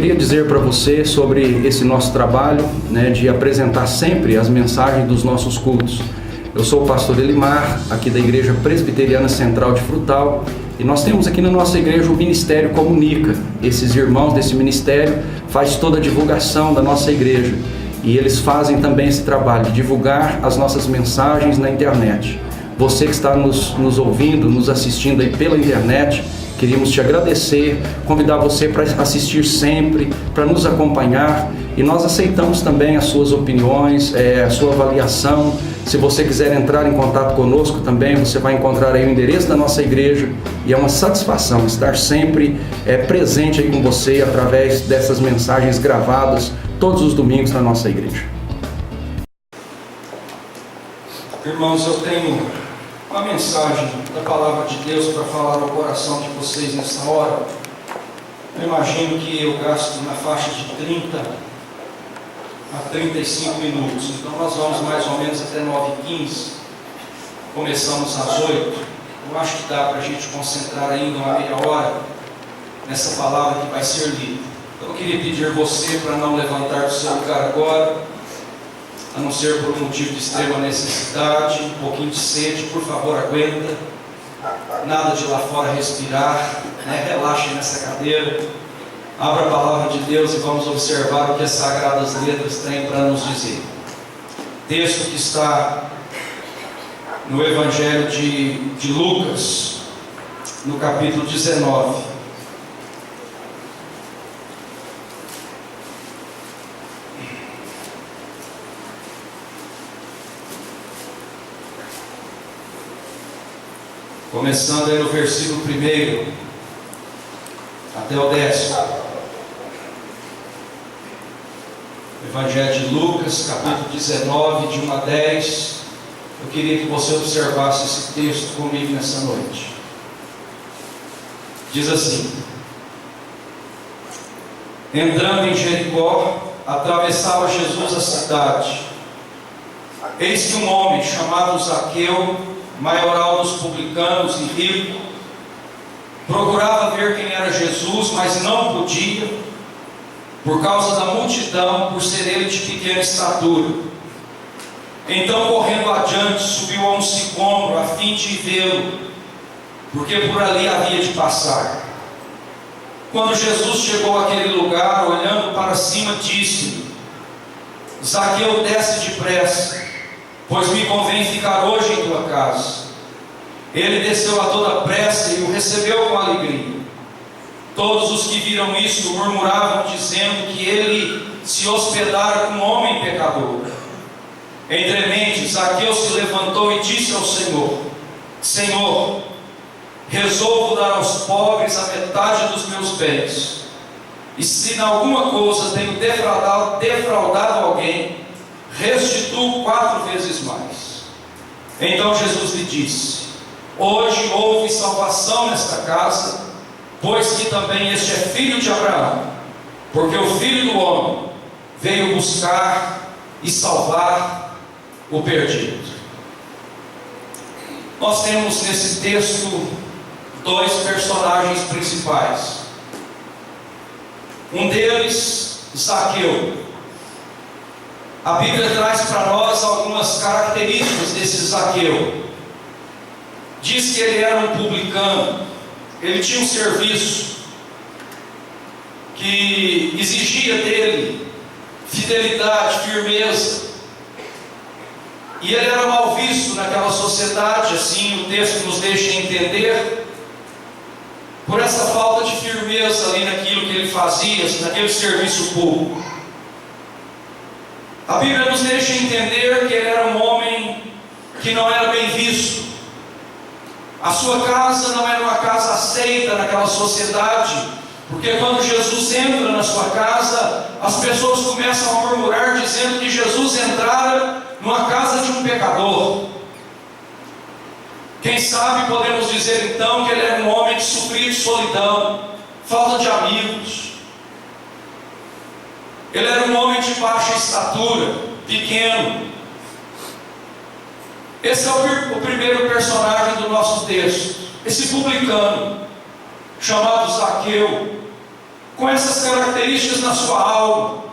queria dizer para você sobre esse nosso trabalho, de apresentar sempre as mensagens dos nossos cultos. Eu sou o pastor Elimar, aqui da Igreja Presbiteriana Central de Frutal, e nós temos aqui na nossa igreja o Ministério Comunica. Esses irmãos desse ministério fazem toda a divulgação da nossa igreja, e eles fazem também esse trabalho de divulgar as nossas mensagens na internet. Você que está nos ouvindo, nos assistindo aí pela internet, queríamos te agradecer, convidar você para assistir sempre, para nos acompanhar, e nós aceitamos também as suas opiniões, a sua avaliação. Se você quiser entrar em contato conosco também, você vai encontrar aí o endereço da nossa igreja, e é uma satisfação estar sempre presente aí com você através dessas mensagens gravadas todos os domingos na nossa igreja. Irmãos, eu tenho uma mensagem da palavra de Deus para falar ao coração de vocês nessa hora. Eu imagino que eu gasto na faixa de 30 a 35 minutos. Então nós vamos mais ou menos até 9h15. Começamos às 8. Eu acho que dá para a gente concentrar ainda uma meia hora nessa palavra que vai ser lida. Então eu queria pedir você para não levantar do seu lugar agora, a não ser por um motivo de extrema necessidade, um pouquinho de sede, por favor, aguenta. Nada de lá fora respirar, relaxe nessa cadeira. Abra a palavra de Deus e vamos observar o que as Sagradas Letras têm para nos dizer. Texto que está no Evangelho de Lucas, no capítulo 19. Começando aí no versículo 1 até o 10º. Evangelho de Lucas, capítulo 19, de 1 a 10. Eu queria que você observasse esse texto comigo nessa noite. Diz assim: entrando em Jericó, atravessava Jesus a cidade. Eis que um homem chamado Zaqueu, maioral dos publicanos e rico, procurava ver quem era Jesus, mas não podia, por causa da multidão, por ser ele de pequena estatura. Então, correndo adiante, subiu a um sicômoro, a fim de vê-lo, porque por ali havia de passar. Quando Jesus chegou àquele lugar, olhando para cima, disse-lhe: Zaqueu, desce depressa, pois me convém ficar hoje em tua casa. Ele desceu a toda pressa e o recebeu com alegria. Todos os que viram isto murmuravam, dizendo que ele se hospedara com um homem pecador. Entremente, Zaqueu se levantou e disse ao Senhor: Senhor, resolvo dar aos pobres a metade dos meus bens, e se em alguma coisa tenho defraudado alguém, restituo 4 vezes mais. Então Jesus lhe disse: hoje houve salvação nesta casa, pois que também este é filho de Abraão, porque o Filho do Homem veio buscar e salvar o perdido. Nós temos nesse texto 2 personagens principais. Um deles, Zaqueu. A Bíblia traz para nós algumas características desse Zaqueu. Diz que ele era um publicano, ele tinha um serviço que exigia dele fidelidade, firmeza, e ele era mal visto naquela sociedade, assim o texto nos deixa entender, por essa falta de firmeza ali naquilo que ele fazia, naquele serviço público. A Bíblia nos deixa entender que ele era um homem que não era bem visto. A sua casa não era uma casa aceita naquela sociedade, porque quando Jesus entra na sua casa, as pessoas começam a murmurar, dizendo que Jesus entrara numa casa de um pecador. Quem sabe podemos dizer então que ele era um homem que sofria de solidão, falta de amigos. Ele era um homem de baixa estatura, pequeno. Esse é o primeiro personagem do nosso texto. Esse publicano, chamado Zaqueu. com essas características na sua alma.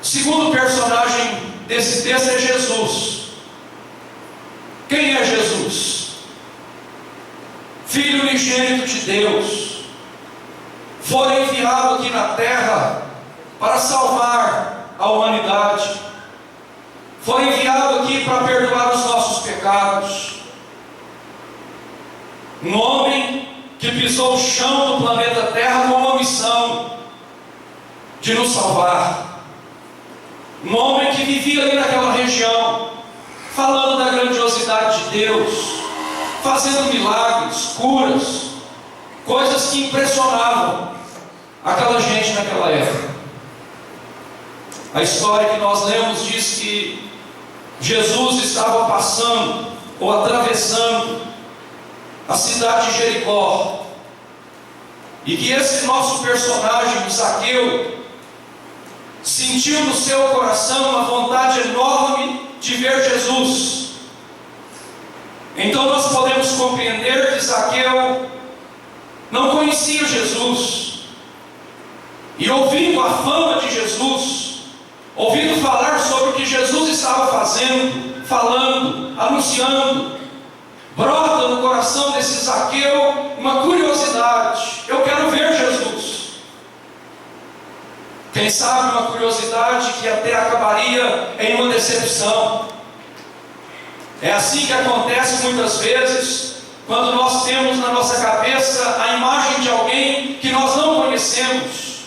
O segundo personagem desse texto é Jesus. Quem é Jesus? Filho unigênito de Deus, foi enviado aqui na terra para salvar a humanidade, foi enviado aqui para perdoar os nossos pecados. Um homem que pisou o chão do planeta Terra com uma missão de nos salvar. Um homem que vivia ali naquela região, falando da grandiosidade de Deus, fazendo milagres, curas, coisas que impressionavam aquela gente naquela época. A história que nós lemos diz que Jesus estava passando ou atravessando a cidade de Jericó, e que esse nosso personagem, Zaqueu, sentiu no seu coração uma vontade enorme de ver Jesus. Então nós podemos compreender que Zaqueu não conhecia Jesus, e ouvindo a fama de Jesus, ouvindo falar sobre o que Jesus estava fazendo, falando, anunciando, brota no coração desse Zaqueu uma curiosidade. Eu quero ver Jesus. Quem sabe uma curiosidade que até acabaria em uma decepção. É assim que acontece muitas vezes, quando nós temos na nossa cabeça a imagem de alguém que nós não conhecemos,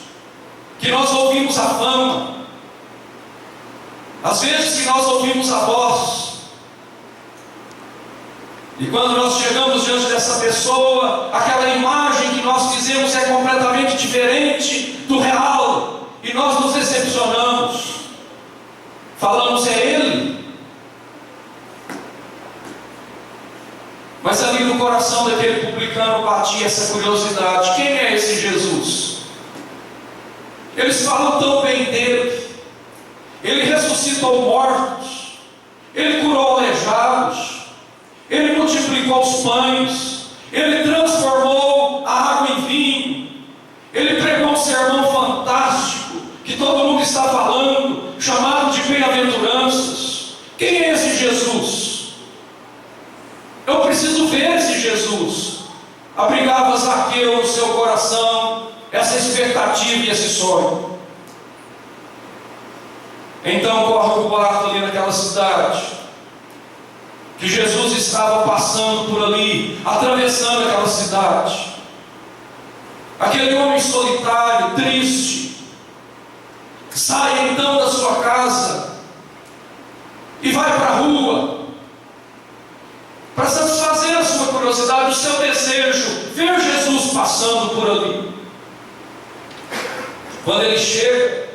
que nós ouvimos a fama, às vezes que nós ouvimos a voz, e quando nós chegamos diante dessa pessoa, aquela imagem que nós fizemos é completamente diferente do real, e nós nos decepcionamos. Falamos, é ele? Mas ali no coração daquele publicano batia essa curiosidade: quem é esse Jesus? Eles falam tão bem dele. Ele ressuscitou mortos, ele curou aleijados, ele multiplicou os pães, ele transformou a água em vinho, ele pregou um sermão fantástico que todo mundo está falando, chamado de bem-aventuranças. Quem é esse Jesus? Eu preciso ver esse Jesus. Abrigava Zaqueu no seu coração essa expectativa e esse sonho. Então corre o boato ali naquela cidade que Jesus estava passando por ali, atravessando aquela cidade. Aquele homem solitário, triste, sai então da sua casa e vai para a rua para satisfazer a sua curiosidade, o seu desejo, ver Jesus passando por ali. Quando ele chega,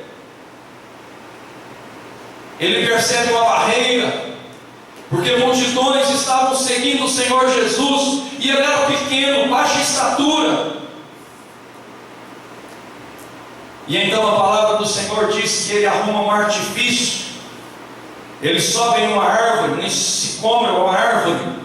ele percebe uma barreira, porque multidões estavam seguindo o Senhor Jesus, e ele era pequeno, baixa estatura. E então a palavra do Senhor diz que ele arruma um artifício, ele sobe em uma árvore, nem se come uma árvore,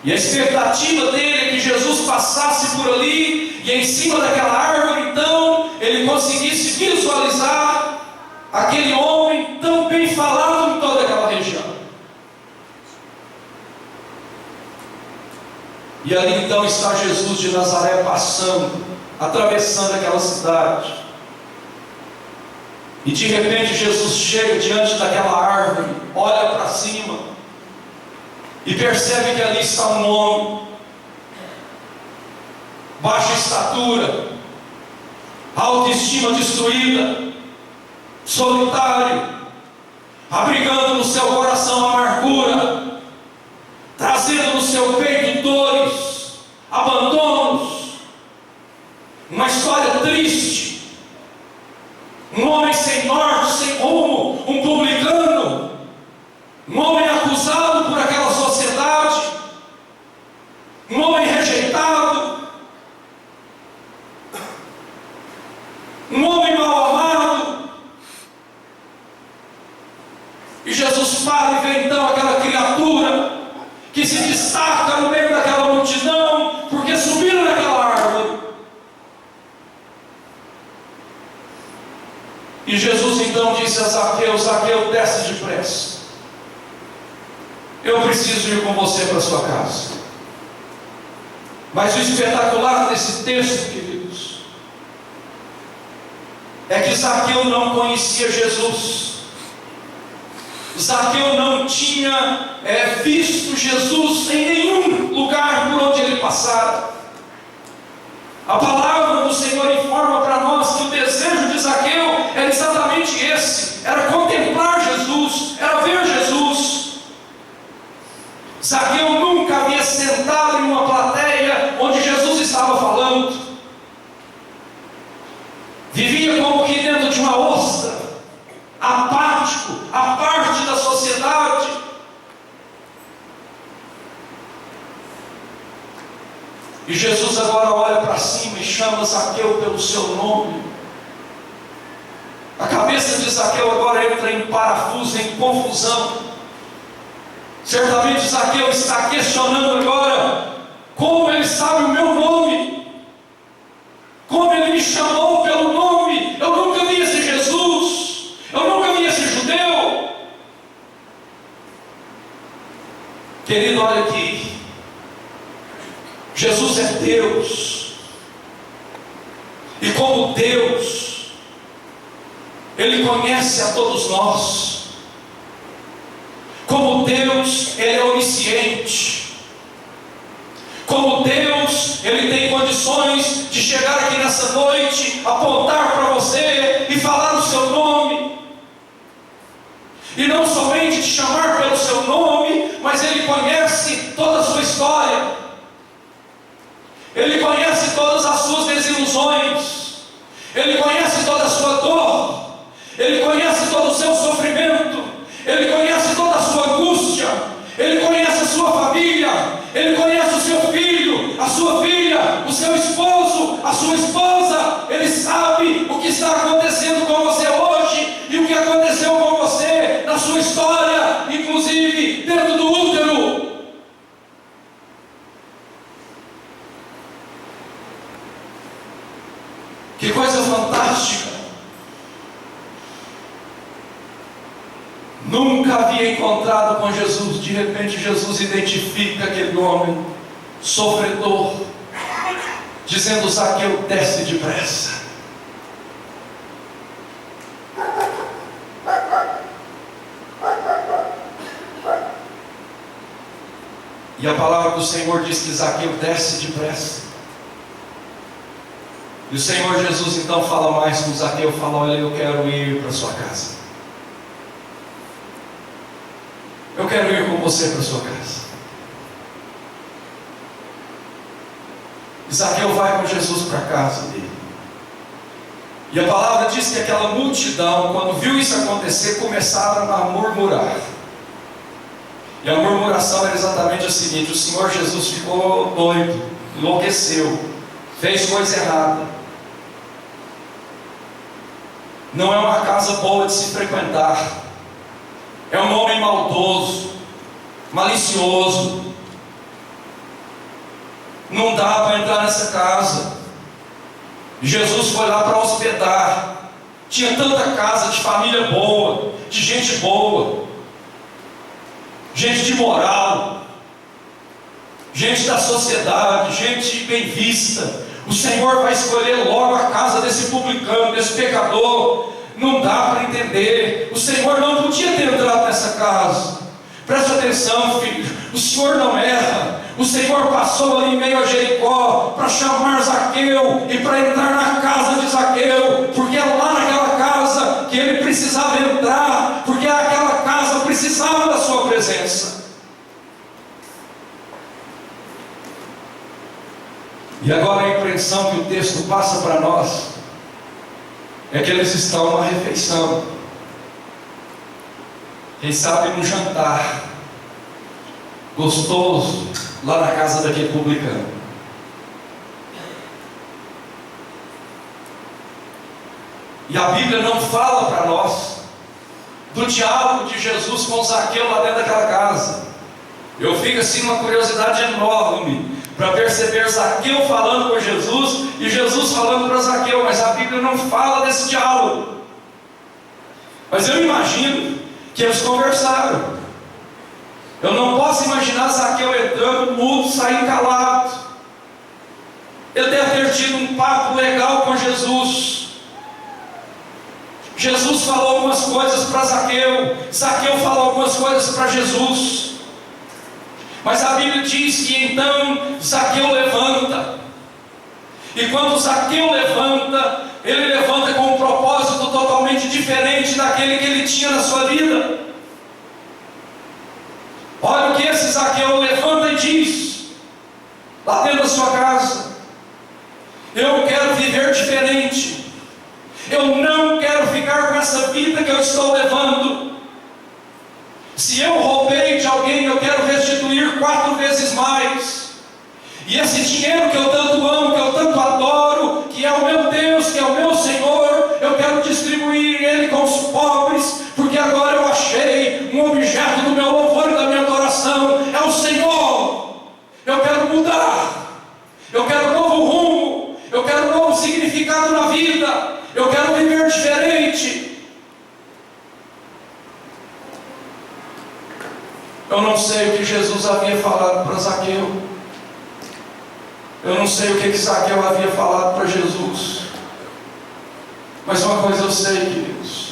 e a expectativa dele é que Jesus passasse por ali, e em cima daquela árvore então ele conseguisse visualizar aquele homem tão bem falado em toda aquela região. E ali então está Jesus de Nazaré passando, atravessando aquela cidade. E de repente Jesus chega diante daquela árvore, olha para cima e percebe que ali está um homem, baixa estatura, autoestima destruída, solitário, abrigando no seu coração amargura, trazendo no seu peito dores, abandonos, uma história triste, um homem sem norte, sem rumo, um publicano, um homem acusado por aquela sociedade, um homem rejeitado, um homem mal amado. E Jesus para e vê então aquela criatura que se destaca no meio daquela multidão, porque subiram naquela árvore. Jesus então disse a Zaqueu: Zaqueu, desce depressa, eu preciso ir com você para a sua casa. Mas o espetacular desse texto, queridos, é que Zaqueu não conhecia Jesus. Zaqueu não tinha visto Jesus em nenhum lugar por onde ele passara. A palavra do Senhor informa para nós que o desejo de Zaqueu era exatamente esse: era contemplar Jesus, era ver Jesus. Zaqueu nunca havia sentado em uma plateia onde Jesus estava falando. Vivia como que dentro de uma ostra, apático, à parte da sociedade. E Jesus agora olha para cima e chama Zaqueu pelo seu nome. A cabeça de Zaqueu agora entra em parafuso, em confusão. Certamente Zaqueu está questionando agora: como ele sabe o meu nome? Como ele me chamou pelo nome? Eu nunca vi esse Jesus, eu nunca vi esse judeu. Querido, olha aqui, Jesus é Deus, e como Deus, Ele conhece a todos nós. Como Deus, Ele é onisciente. Como Deus, Ele tem condições de chegar aqui nessa noite, apontar para você e falar o seu nome. E não somente te chamar pelo seu nome, mas Ele conhece toda a sua história. Ele conhece todas as suas desilusões. Ele conhece toda a sua dor. Ele conhece todo o seu sofrimento. Ele conhece toda a sua angústia. Ele conhece a sua família. Ele conhece o seu filho, a sua filha, o seu esposo, a sua esposa. Ele sabe o que está acontecendo com você hoje e o que aconteceu com você na sua história, inclusive dentro do útero. Que coisa fantástica! Nunca havia encontrado com Jesus. De repente Jesus identifica aquele homem sofredor, dizendo: Zaqueu, desce depressa. E a palavra do Senhor diz que Zaqueu desce depressa. E o Senhor Jesus então fala mais com Zaqueu, fala: olha, eu quero ir para a sua casa. Eu quero ir com você para a sua casa. E Zaqueu vai com Jesus para a casa dele. E a palavra diz que aquela multidão, quando viu isso acontecer, começaram a murmurar. E a murmuração era exatamente o seguinte: o Senhor Jesus ficou doido, enlouqueceu, fez coisa errada. Não é uma casa boa de se frequentar. É um homem maldoso, malicioso. Não dá para entrar nessa casa. Jesus foi lá para hospedar. Tinha tanta casa de família boa, de gente boa, gente de moral, gente da sociedade, gente bem vista. O Senhor vai escolher logo a casa desse publicano, desse pecador. Não dá para entender. O Senhor não podia ter entrado nessa casa. Preste atenção, filho. O Senhor não erra. O Senhor passou ali em meio a Jericó para chamar Zaqueu e para entrar na casa de Zaqueu, porque era lá naquela casa que ele precisava entrar, porque aquela casa precisava da sua presença. E agora a impressão que o texto passa para nós é que eles estão numa refeição, quem sabe num jantar gostoso lá na casa daquele publicano. E a Bíblia não fala para nós do diálogo de Jesus com Zaqueu lá dentro daquela casa. Eu fico assim uma curiosidade enorme para perceber Zaqueu falando com Jesus e Jesus falando para Zaqueu, mas a Bíblia não fala desse diálogo. Mas eu imagino que eles conversaram. Eu não posso imaginar Zaqueu entrando mudo, saindo calado. Ele deve ter tido um papo legal com Jesus. Jesus falou algumas coisas para Zaqueu, Zaqueu falou algumas coisas para Jesus. Mas a Bíblia diz que então Zaqueu levanta. E quando Zaqueu levanta, ele levanta com um propósito totalmente diferente daquele que ele tinha na sua vida. Olha o que esse Zaqueu levanta e diz, lá dentro da sua casa: eu quero viver diferente. Eu não quero ficar com essa vida que eu estou levando. Se eu roubei de alguém, eu quero restituir 4 vezes mais. E esse dinheiro que eu tanto amo, que eu tanto adoro, que é o meu Deus, que é o meu Senhor, eu quero distribuir ele com os pobres, porque agora eu achei um objeto do meu louvor e da minha adoração, é o Senhor. Eu quero mudar, eu quero um novo rumo, eu quero um novo significado na vida, eu quero viver diferente. Eu não sei o que Jesus havia falado para Zaqueu. Eu não sei o que Zaqueu havia falado para Jesus. Mas uma coisa eu sei, queridos.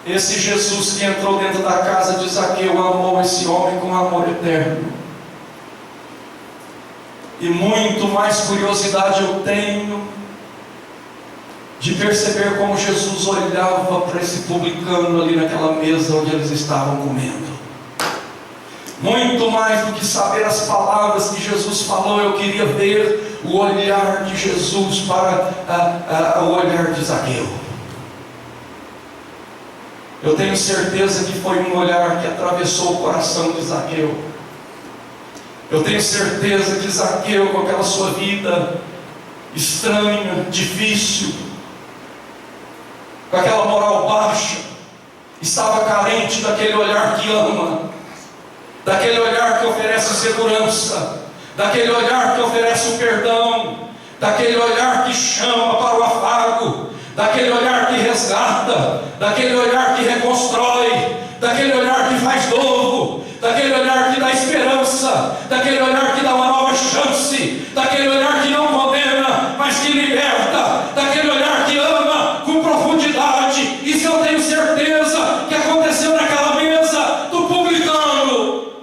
Esse Jesus que entrou dentro da casa de Zaqueu amou esse homem com amor eterno. E muito mais curiosidade eu tenho de perceber como Jesus olhava para esse publicano ali naquela mesa onde eles estavam comendo. Muito mais do que saber as palavras que Jesus falou, eu queria ver o olhar de Jesus para o olhar de Zaqueu. Eu tenho certeza que foi um olhar que atravessou o coração de Zaqueu. Eu tenho certeza que Zaqueu, com aquela sua vida estranha, difícil, com aquela moral baixa, estava carente daquele olhar que ama, daquele olhar que oferece segurança, daquele olhar que oferece o perdão, daquele olhar que chama para o afago, daquele olhar que resgata, daquele olhar que reconstrói, daquele olhar que faz novo, daquele olhar que dá esperança, daquele olhar que dá uma nova chance, daquele olhar que não condena, mas que liberta, daquele olhar que ama com profundidade. Isso eu tenho certeza que aconteceu naquela mesa do publicano.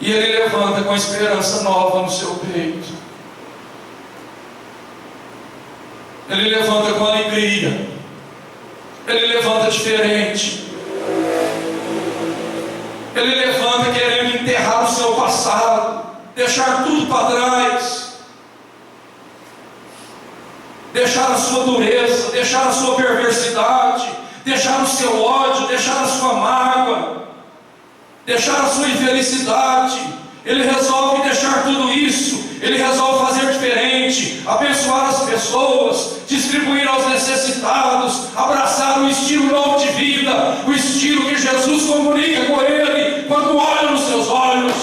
E ele levanta com esperança nova no seu peito. Ele levanta com alegria. Ele levanta diferente. Ele levanta querendo enterrar o seu passado, deixar tudo para trás, deixar a sua dureza, deixar a sua perversidade, deixar o seu ódio, deixar a sua mágoa, deixar a sua infelicidade. Ele resolve deixar tudo isso. Ele resolve fazer diferente, abençoar as pessoas, distribuir aos necessitados, abraçar um estilo novo de vida, o estilo que Jesus comunica com ele quando olha nos seus olhos.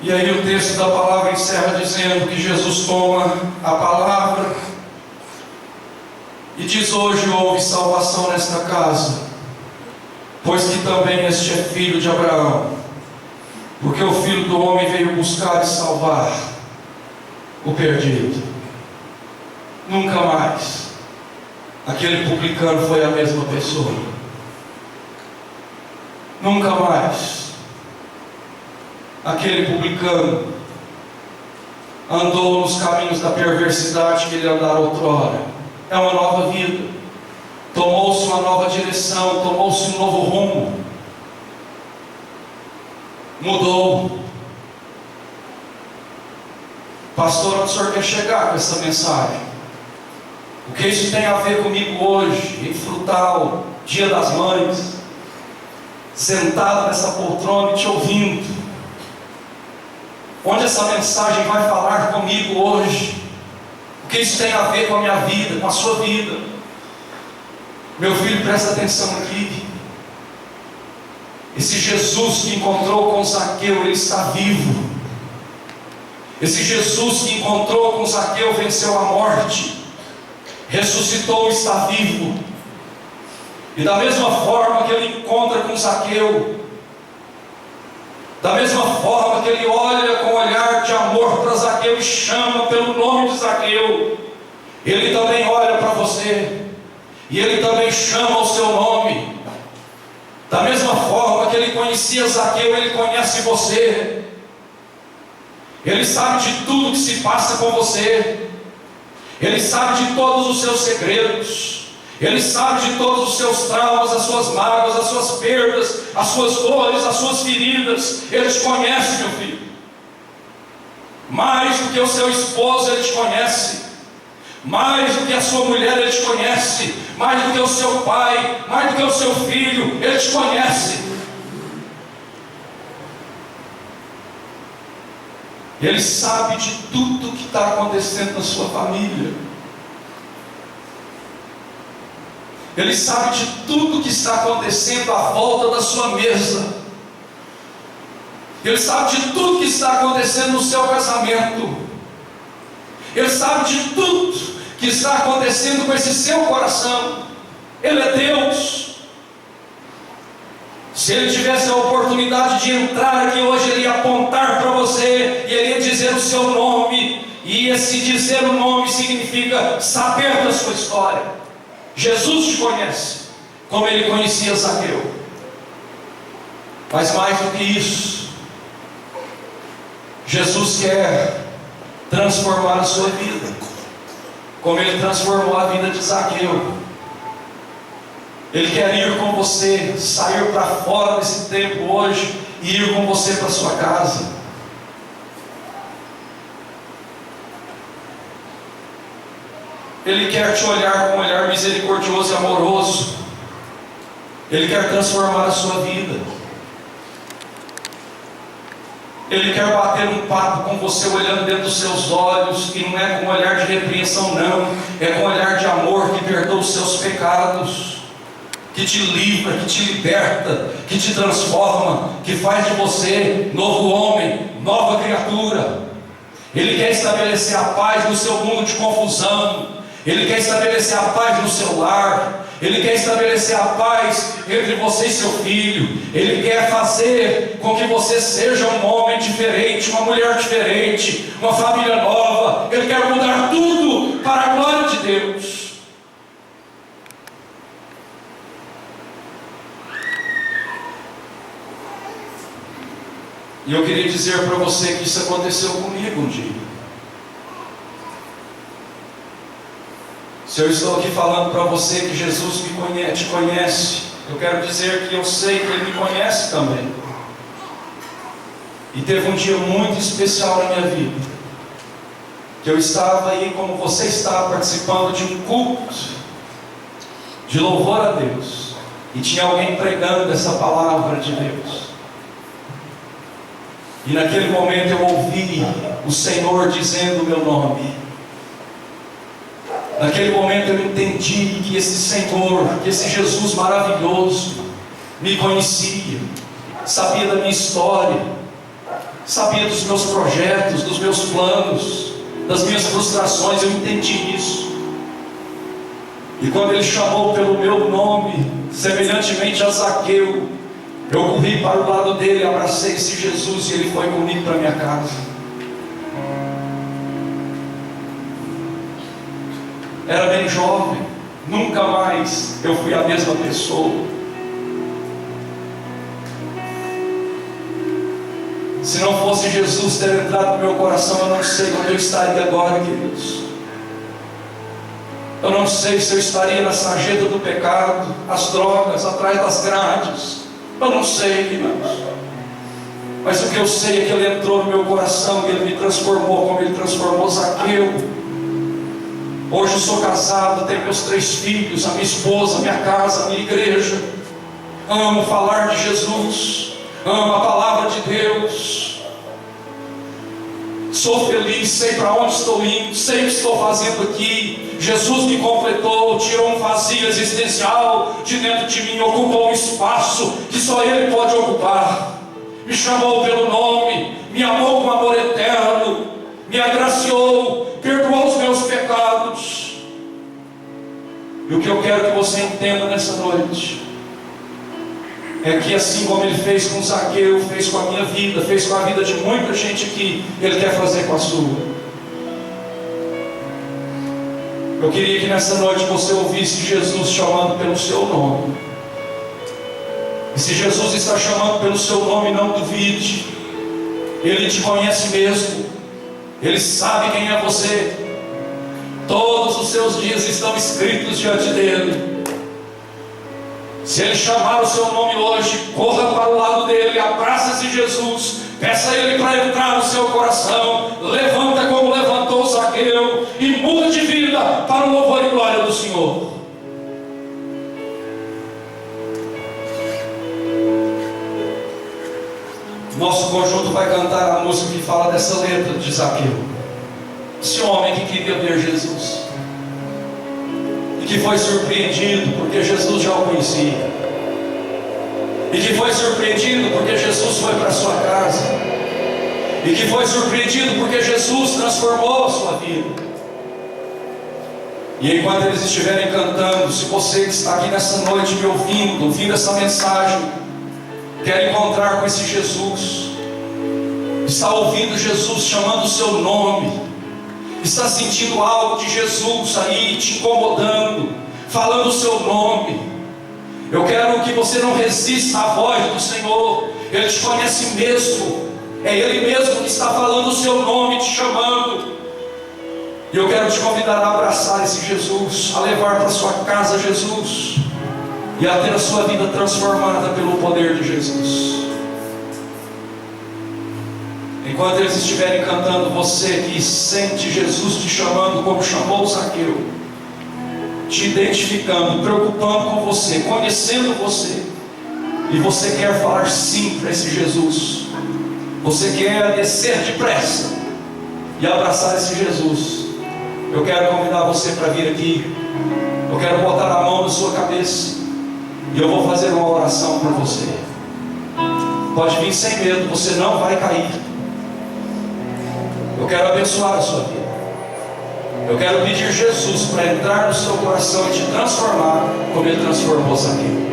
E aí o texto da palavra encerra dizendo que Jesus toma a palavra e diz: hoje houve salvação nesta casa, pois que também este é filho de Abraão, porque o Filho do Homem veio buscar e salvar o perdido. Nunca mais aquele publicano foi a mesma pessoa. Nunca mais aquele publicano andou nos caminhos da perversidade que ele andara outrora. É uma nova vida. Tomou-se uma nova direção, tomou-se um novo rumo. Mudou. Pastor, onde o senhor quer chegar com essa mensagem? O que isso tem a ver comigo hoje, em Frutal, Dia das Mães, sentado nessa poltrona e te ouvindo? Onde essa mensagem vai falar comigo hoje? O que isso tem a ver com a minha vida, com a sua vida? Meu filho, presta atenção aqui. Esse Jesus que encontrou com Zaqueu, ele está vivo. Esse Jesus que encontrou com Zaqueu venceu a morte, ressuscitou e está vivo. E da mesma forma que ele encontra com Zaqueu, da mesma forma que ele olha com olhar de amor para Zaqueu e chama pelo nome de Zaqueu, ele também olha para você, e ele também chama o seu nome. Da mesma forma que ele conhecia Zaqueu, ele conhece você. Ele sabe de tudo que se passa com você. Ele sabe de todos os seus segredos. Ele sabe de todos os seus traumas, as suas mágoas, as suas perdas, as suas dores, as suas feridas. Ele te conhece, meu filho. Mais do que o seu esposo, ele te conhece. Mais do que a sua mulher, ele te conhece. Mais do que o seu pai, mais do que o seu filho, ele te conhece. Ele sabe de tudo que está acontecendo na sua família. Ele sabe de tudo que está acontecendo à volta da sua mesa. Ele sabe de tudo que está acontecendo no seu casamento. Ele sabe de tudo que está acontecendo com esse seu coração. Ele é Deus. Se ele tivesse a oportunidade de entrar aqui hoje, ele ia apontar para você, e ele ia dizer o seu nome, e esse dizer o nome significa saber da sua história. Jesus te conhece, como ele conhecia Zaqueu. Mas mais do que isso, Jesus quer transformar a sua vida, como ele transformou a vida de Zaqueu. Ele quer ir com você, sair para fora desse tempo hoje e ir com você para sua casa. Ele quer te olhar com um olhar misericordioso e amoroso. Ele quer transformar a sua vida. Ele quer bater um papo com você olhando dentro dos seus olhos, e não é com um olhar de repreensão não, é com um olhar de amor que perdoa os seus pecados, que te livra, que te liberta, que te transforma, que faz de você novo homem, nova criatura. Ele quer estabelecer a paz no seu mundo de confusão. Ele quer estabelecer a paz no seu lar. Ele quer estabelecer a paz entre você e seu filho. Ele quer fazer com que você seja um homem diferente, uma mulher diferente, uma família nova. Ele quer mudar tudo para a glória de Deus. E eu queria dizer para você que isso aconteceu comigo um dia. Se eu estou aqui falando para você que Jesus te conhece, eu quero dizer que eu sei que Ele me conhece também. E teve um dia muito especial na minha vida, que eu estava aí como você está, participando de um culto de louvor a Deus, e tinha alguém pregando essa palavra de Deus. E naquele momento eu ouvi o Senhor dizendo o meu nome. Naquele momento eu entendi que esse Senhor, que esse Jesus maravilhoso me conhecia, sabia da minha história, sabia dos meus projetos, dos meus planos, das minhas frustrações. Eu entendi isso. E quando Ele chamou pelo meu nome, semelhantemente a Zaqueu, eu corri para o lado dele, abracei esse Jesus, e ele foi comigo para minha casa. Era bem jovem, nunca mais eu fui a mesma pessoa. Se não fosse Jesus ter entrado no meu coração, eu não sei onde eu estaria agora, queridos. Eu não sei se eu estaria na sarjeta do pecado, as drogas, atrás das grades. Eu não sei, irmãos. Mas o que eu sei é que Ele entrou no meu coração e Ele me transformou como Ele transformou Zaqueu. Hoje eu sou casado, tenho meus 3 filhos, a minha esposa, a minha casa, a minha igreja. Amo falar de Jesus, amo a palavra de Deus. Sou feliz, sei para onde estou indo, sei o que estou fazendo aqui. Jesus me completou, tirou um vazio existencial de dentro de mim, ocupou um espaço que só Ele pode ocupar. Me chamou pelo nome, me amou com amor eterno, me agraciou, perdoou os meus pecados. E o que eu quero que você entenda nessa noite é que assim como Ele fez com Zaqueu, fez com a minha vida, fez com a vida de muita gente aqui, Ele quer fazer com a sua. Eu queria que nessa noite você ouvisse Jesus chamando pelo seu nome. E se Jesus está chamando pelo seu nome, não duvide. Ele te conhece mesmo. Ele sabe quem é você. Todos os seus dias estão escritos diante dele. Se Ele chamar o seu nome hoje, corra para o lado dele, abraça-se Jesus, peça a Ele para entrar no seu coração, levanta como levantou Zaqueu e muda de vida para o louvor e glória do Senhor. Nosso conjunto vai cantar a música que fala dessa letra de Zaqueu, esse homem que queria ver Jesus e que foi surpreendido porque Jesus já o conhecia, e que foi surpreendido porque Jesus foi para a sua casa, e que foi surpreendido porque Jesus transformou a sua vida. E enquanto eles estiverem cantando, se você que está aqui nessa noite me ouvindo essa mensagem, quer encontrar com esse Jesus, está ouvindo Jesus chamando o seu nome, está sentindo algo de Jesus aí te incomodando, falando o seu nome, eu quero que você não resista à voz do Senhor. Ele te conhece mesmo, é Ele mesmo que está falando o seu nome, te chamando. E eu quero te convidar a abraçar esse Jesus, a levar para sua casa Jesus, e a ter a sua vida transformada pelo poder de Jesus. Enquanto eles estiverem cantando, você que sente Jesus te chamando como chamou Zaqueu, te identificando, preocupando com você, conhecendo você, e você quer falar sim para esse Jesus, você quer descer depressa e abraçar esse Jesus, eu quero convidar você para vir aqui. Eu quero botar a mão na sua cabeça e eu vou fazer uma oração por você. Pode vir sem medo, você não vai cair. Eu quero abençoar a sua vida. Eu quero pedir Jesus para entrar no seu coração e te transformar como Ele transformou Zaqueu.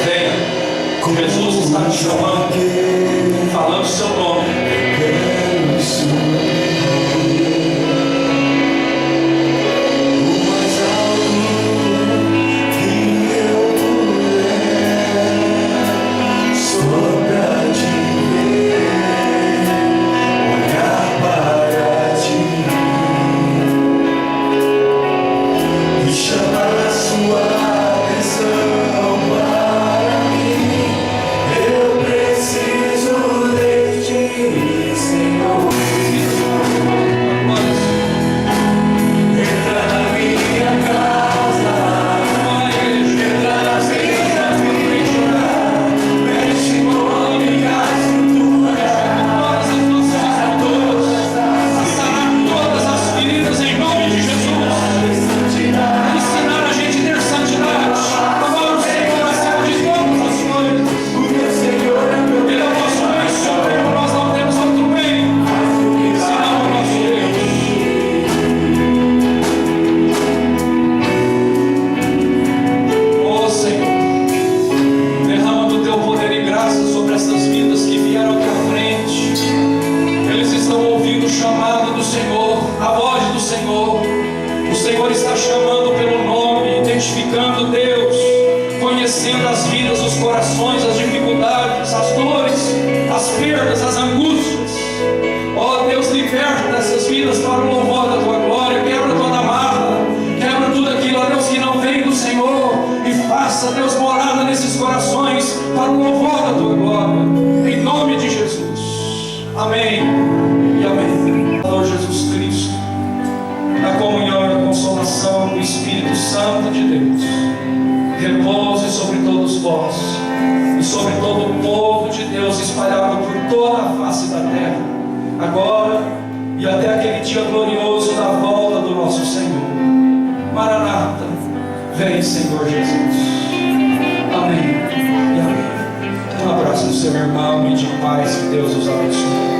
Venha, Jesus está te chamando, falando o seu nome. Agora e até dia glorioso da volta do nosso Senhor. Maranata, vem, Senhor Jesus. Amém e amém. Um abraço do seu irmão e de paz, que Deus os abençoe.